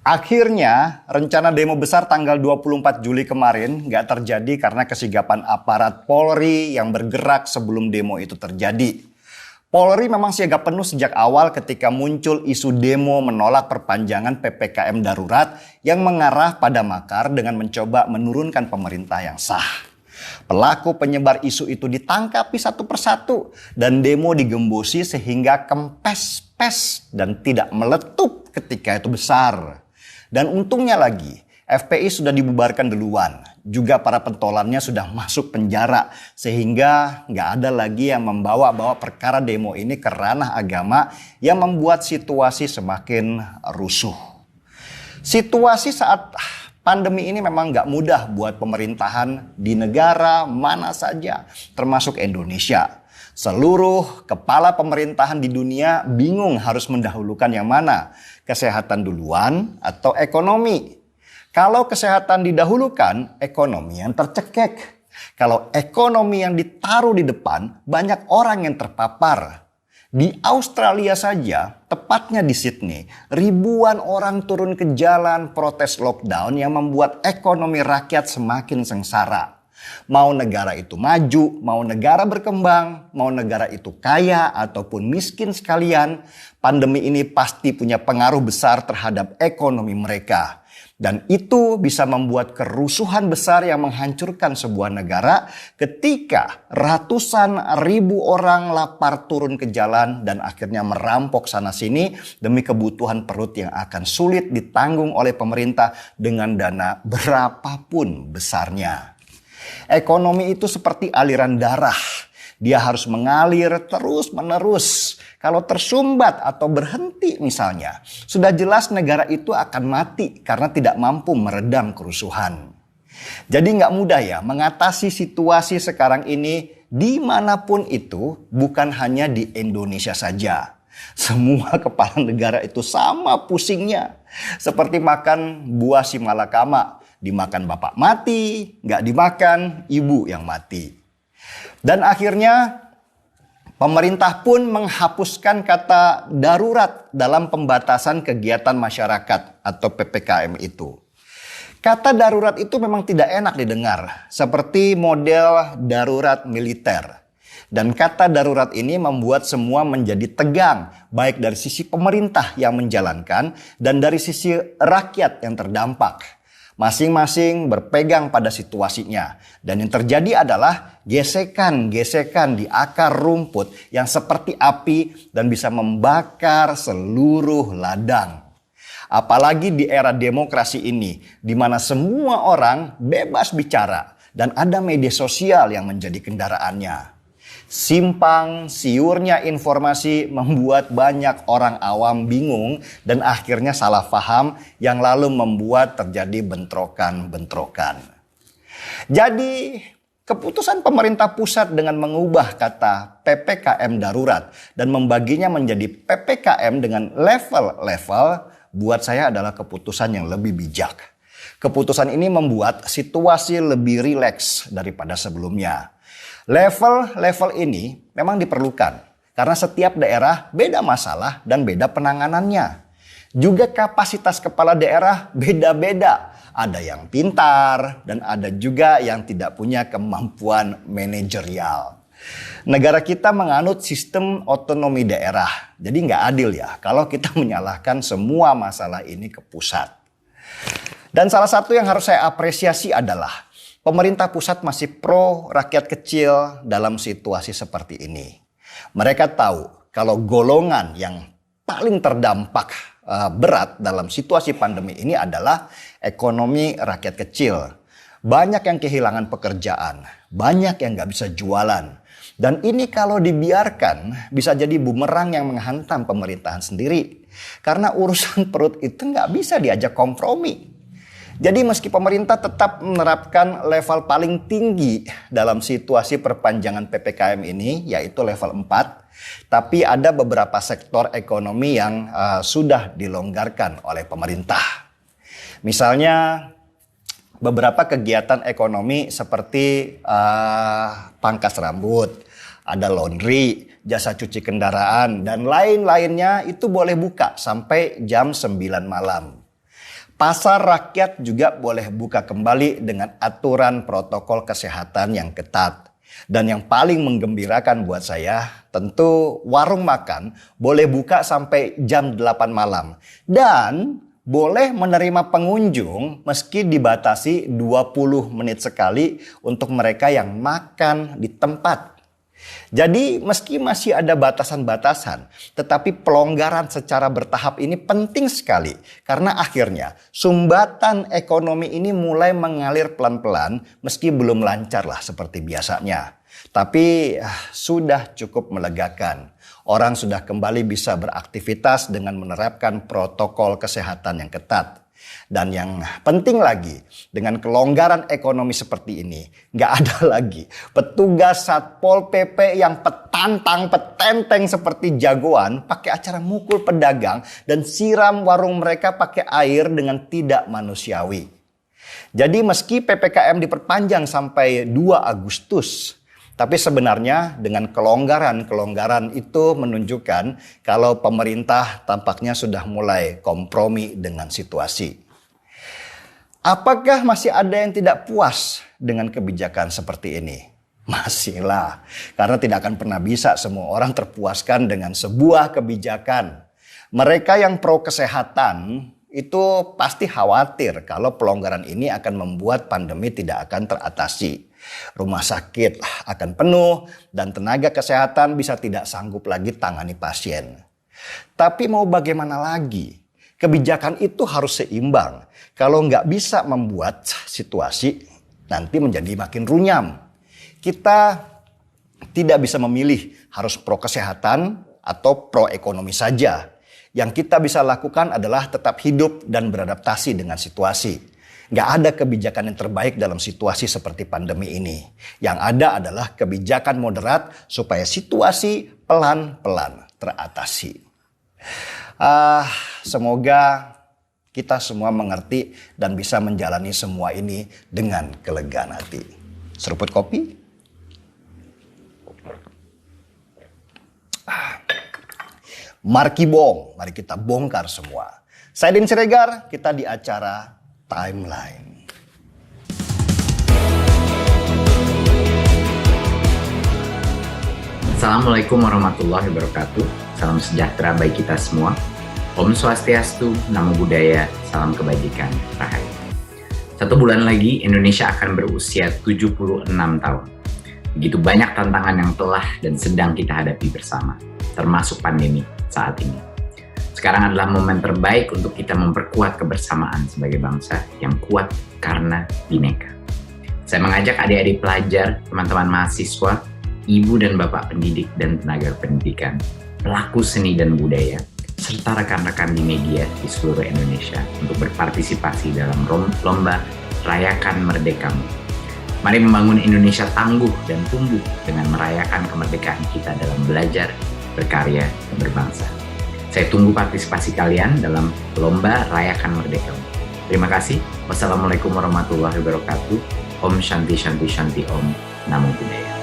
Akhirnya, rencana demo besar tanggal 24 Juli kemarin nggak terjadi karena kesigapan aparat Polri yang bergerak sebelum demo itu terjadi. Polri memang siaga penuh sejak awal ketika muncul isu demo menolak perpanjangan PPKM darurat yang mengarah pada makar dengan mencoba menurunkan pemerintah yang sah. Pelaku penyebar isu itu ditangkapi satu persatu dan demo digembosi sehingga kempes-pes dan tidak meletup ketika itu besar. Dan untungnya lagi, FPI sudah dibubarkan duluan. Juga para pentolannya sudah masuk penjara. Sehingga nggak ada lagi yang membawa-bawa perkara demo ini ke ranah agama yang membuat situasi semakin rusuh. Situasi saat pandemi ini memang nggak mudah buat pemerintahan di negara mana saja, termasuk Indonesia. Seluruh kepala pemerintahan di dunia bingung harus mendahulukan yang mana, kesehatan duluan atau ekonomi. Kalau kesehatan didahulukan, ekonomi yang tercekek. Kalau ekonomi yang ditaruh di depan, banyak orang yang terpapar. Di Australia saja, tepatnya di Sydney, ribuan orang turun ke jalan protes lockdown yang membuat ekonomi rakyat semakin sengsara. Mau negara itu maju, mau negara berkembang, mau negara itu kaya ataupun miskin sekalian, pandemi ini pasti punya pengaruh besar terhadap ekonomi mereka. Dan itu bisa membuat kerusuhan besar yang menghancurkan sebuah negara ketika ratusan ribu orang lapar turun ke jalan dan akhirnya merampok sana-sini demi kebutuhan perut yang akan sulit ditanggung oleh pemerintah dengan dana berapapun besarnya. Ekonomi itu seperti aliran darah. Dia harus mengalir terus-menerus. Kalau tersumbat atau berhenti misalnya, sudah jelas negara itu akan mati karena tidak mampu meredam kerusuhan. Jadi nggak mudah ya mengatasi situasi sekarang ini dimanapun itu, bukan hanya di Indonesia saja. Semua kepala negara itu sama pusingnya. Seperti makan buah si malakama. Dimakan bapak mati, nggak dimakan ibu yang mati. Dan akhirnya pemerintah pun menghapuskan kata darurat dalam pembatasan kegiatan masyarakat atau PPKM itu. Kata darurat itu memang tidak enak didengar, seperti model darurat militer. Dan kata darurat ini membuat semua menjadi tegang, baik dari sisi pemerintah yang menjalankan dan dari sisi rakyat yang terdampak. Masing-masing berpegang pada situasinya. Dan yang terjadi adalah gesekan-gesekan di akar rumput yang seperti api dan bisa membakar seluruh ladang. Apalagi di era demokrasi ini, di mana semua orang bebas bicara dan ada media sosial yang menjadi kendaraannya. Simpang siurnya informasi membuat banyak orang awam bingung dan akhirnya salah paham yang lalu membuat terjadi bentrokan-bentrokan. Jadi keputusan pemerintah pusat dengan mengubah kata PPKM darurat dan membaginya menjadi PPKM dengan level-level buat saya adalah keputusan yang lebih bijak. Keputusan ini membuat situasi lebih rileks daripada sebelumnya. Level-level ini memang diperlukan karena setiap daerah beda masalah dan beda penanganannya. Juga kapasitas kepala daerah beda-beda. Ada yang pintar dan ada juga yang tidak punya kemampuan manajerial. Negara kita menganut sistem otonomi daerah. Jadi nggak adil ya kalau kita menyalahkan semua masalah ini ke pusat. Dan salah satu yang harus saya apresiasi adalah pemerintah pusat masih pro rakyat kecil dalam situasi seperti ini. Mereka tahu kalau golongan yang paling terdampak berat dalam situasi pandemi ini adalah ekonomi rakyat kecil. Banyak yang kehilangan pekerjaan, banyak yang nggak bisa jualan. Dan ini kalau dibiarkan bisa jadi bumerang yang menghantam pemerintahan sendiri. Karena urusan perut itu nggak bisa diajak kompromi. Jadi meski pemerintah tetap menerapkan level paling tinggi dalam situasi perpanjangan PPKM ini, yaitu level 4, tapi ada beberapa sektor ekonomi yang sudah dilonggarkan oleh pemerintah. Misalnya beberapa kegiatan ekonomi seperti pangkas rambut, ada laundry, jasa cuci kendaraan, dan lain-lainnya itu boleh buka sampai jam 9 malam. Pasar rakyat juga boleh buka kembali dengan aturan protokol kesehatan yang ketat. Dan yang paling menggembirakan buat saya, tentu warung makan boleh buka sampai jam 8 malam. Dan boleh menerima pengunjung meski dibatasi 20 menit sekali untuk mereka yang makan di tempat. Jadi meski masih ada batasan-batasan, tetapi pelonggaran secara bertahap ini penting sekali. Karena akhirnya sumbatan ekonomi ini mulai mengalir pelan-pelan meski belum lancar lah seperti biasanya. Tapi sudah cukup melegakan. Orang sudah kembali bisa beraktivitas dengan menerapkan protokol kesehatan yang ketat. Dan yang penting lagi, dengan kelonggaran ekonomi seperti ini, nggak ada lagi petugas Satpol PP yang petenteng seperti jagoan pakai acara mukul pedagang dan siram warung mereka pakai air dengan tidak manusiawi. Jadi meski PPKM diperpanjang sampai 2 Agustus, tapi sebenarnya dengan kelonggaran itu menunjukkan kalau pemerintah tampaknya sudah mulai kompromi dengan situasi. Apakah masih ada yang tidak puas dengan kebijakan seperti ini? Masihlah, karena tidak akan pernah bisa semua orang terpuaskan dengan sebuah kebijakan. Mereka yang pro kesehatan itu pasti khawatir kalau pelonggaran ini akan membuat pandemi tidak akan teratasi. Rumah sakit akan penuh dan tenaga kesehatan bisa tidak sanggup lagi tangani pasien. Tapi mau bagaimana lagi? Kebijakan itu harus seimbang. Kalau nggak bisa membuat situasi nanti menjadi makin runyam. Kita tidak bisa memilih harus pro kesehatan atau pro ekonomi saja. Yang kita bisa lakukan adalah tetap hidup dan beradaptasi dengan situasi. Nggak ada kebijakan yang terbaik dalam situasi seperti pandemi ini. Yang ada adalah kebijakan moderat supaya situasi pelan-pelan teratasi. Semoga kita semua mengerti dan bisa menjalani semua ini dengan kelegaan hati. Seruput kopi. Mari kita bongkar semua. Saya Din Siregar, kita di acara Timeline. Assalamualaikum warahmatullahi wabarakatuh. Salam sejahtera bagi kita semua. Om Swastiastu, Namo Buddhaya, salam kebajikan, rahayu. 1 bulan lagi Indonesia akan berusia 76 tahun. Begitu banyak tantangan yang telah dan sedang kita hadapi bersama, termasuk pandemi saat ini. Sekarang adalah momen terbaik untuk kita memperkuat kebersamaan sebagai bangsa yang kuat karena Bhinneka. Saya mengajak adik-adik pelajar, teman-teman mahasiswa, ibu dan bapak pendidik dan tenaga pendidikan, pelaku seni dan budaya, serta rekan-rekan di media di seluruh Indonesia untuk berpartisipasi dalam lomba Rayakan Merdekamu. Mari membangun Indonesia tangguh dan tumbuh dengan merayakan kemerdekaan kita dalam belajar, berkarya, dan berbangsa. Saya tunggu partisipasi kalian dalam lomba Rayakan Merdekamu. Terima kasih. Wassalamualaikum warahmatullahi wabarakatuh. Om Shanti Shanti Shanti Om. Namo Buddhaya.